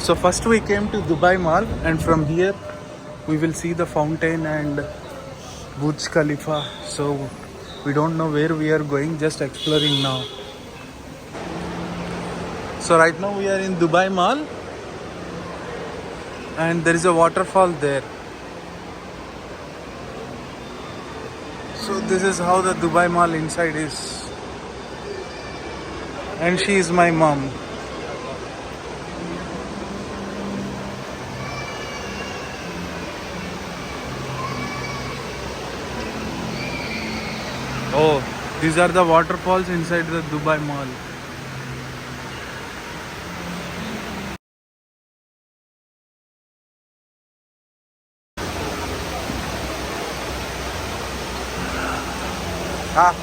So first we came to Dubai Mall, and from here we will see the fountain and Burj Khalifa. So we don't know where we are going, just exploring now. So right now we are in Dubai Mall, and there is a waterfall there. So this is how the Dubai Mall inside is. And she is my mom. Oh, these are the waterfalls inside the Dubai Mall. Ah.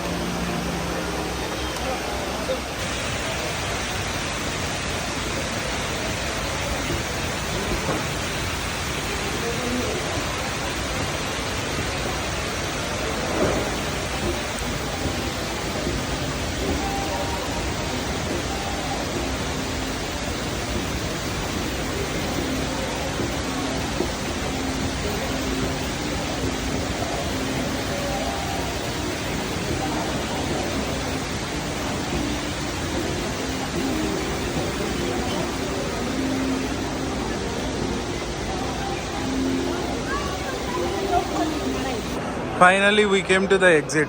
Finally we came to the exit.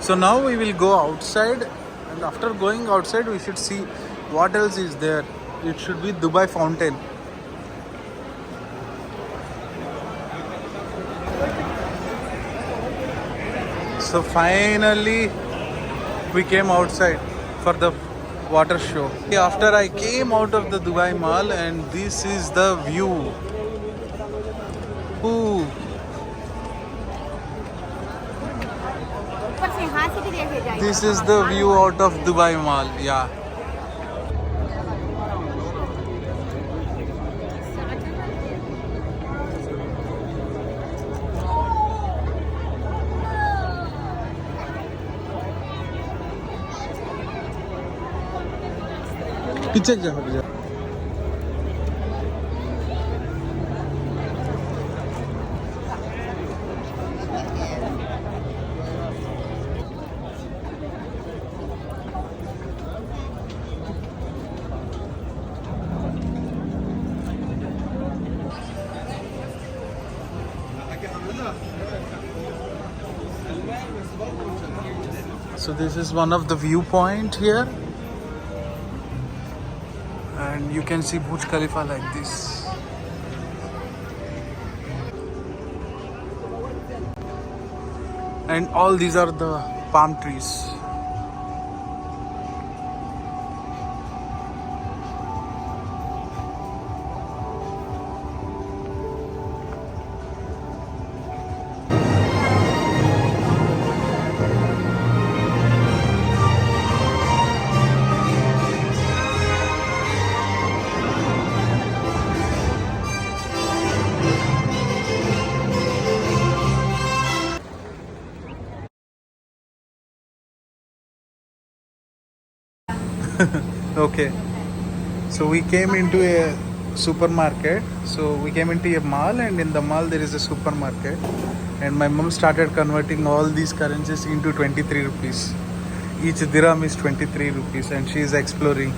So now we will go outside, and after going outside we should see what else is there. It should be Dubai fountain. So finally we came outside for the water show. After I came out of the Dubai Mall, and this is the view. Ooh. This is the view out of Dubai Mall. Yeah. पीछे जा हट जा. So this is one of the viewpoint here, and you can see Burj Khalifa like this. And all these are the palm trees. Okay, so we came into a supermarket. So we came into a mall, and in the mall there is a supermarket, and my mom started converting all these currencies into 23 rupees. Each dirham is 23 rupees, and she is exploring.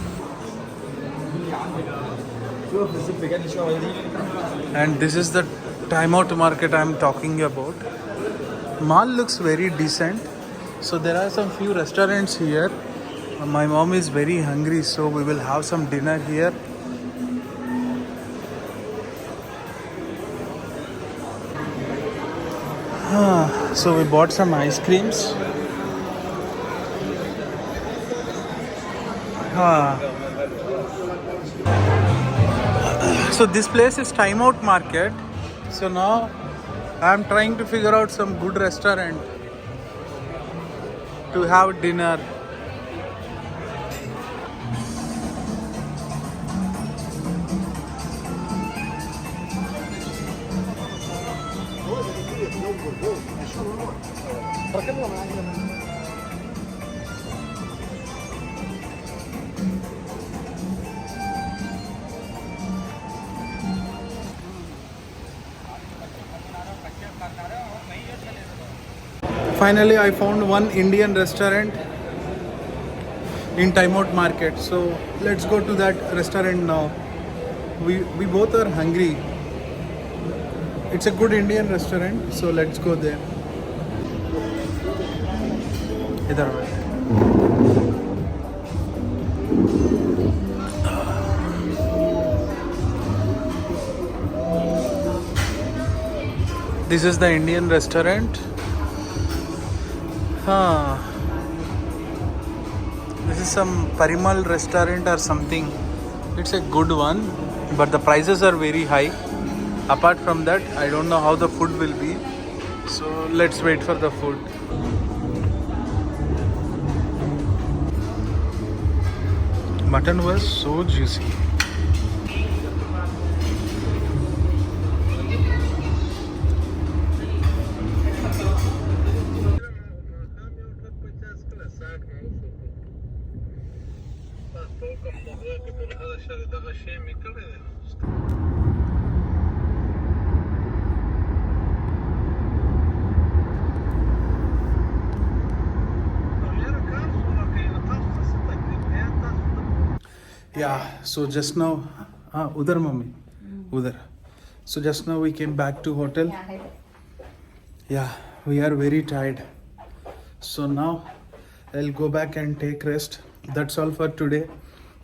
And this is the timeout market I am talking about. Mall looks very decent. So there are some few restaurants here. My mom is very hungry, so we will have some dinner here. So we bought some ice creams. So this place is timeout market. So now I am trying to figure out some good restaurant to have dinner. Finally, I found one Indian restaurant in Time Out Market. So let's go to that restaurant now. We both are hungry. It's a good Indian restaurant, so let's go there. इधर This is the Indian restaurant. This is some Parimal restaurant or something. It's a good one, but the prices are very high. Apart from that, I don't know how the food will be. So let's wait for the food. Mutton was so juicy. Yeah, so just now, udhar mummy, udhar. So just now we came back to hotel. Yeah, we are very tired. So now I'll go back and take rest. That's all for today.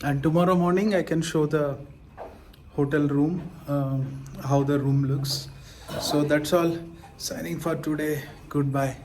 And tomorrow morning I can show the hotel room, how the room looks. So that's all. Signing for today. Goodbye.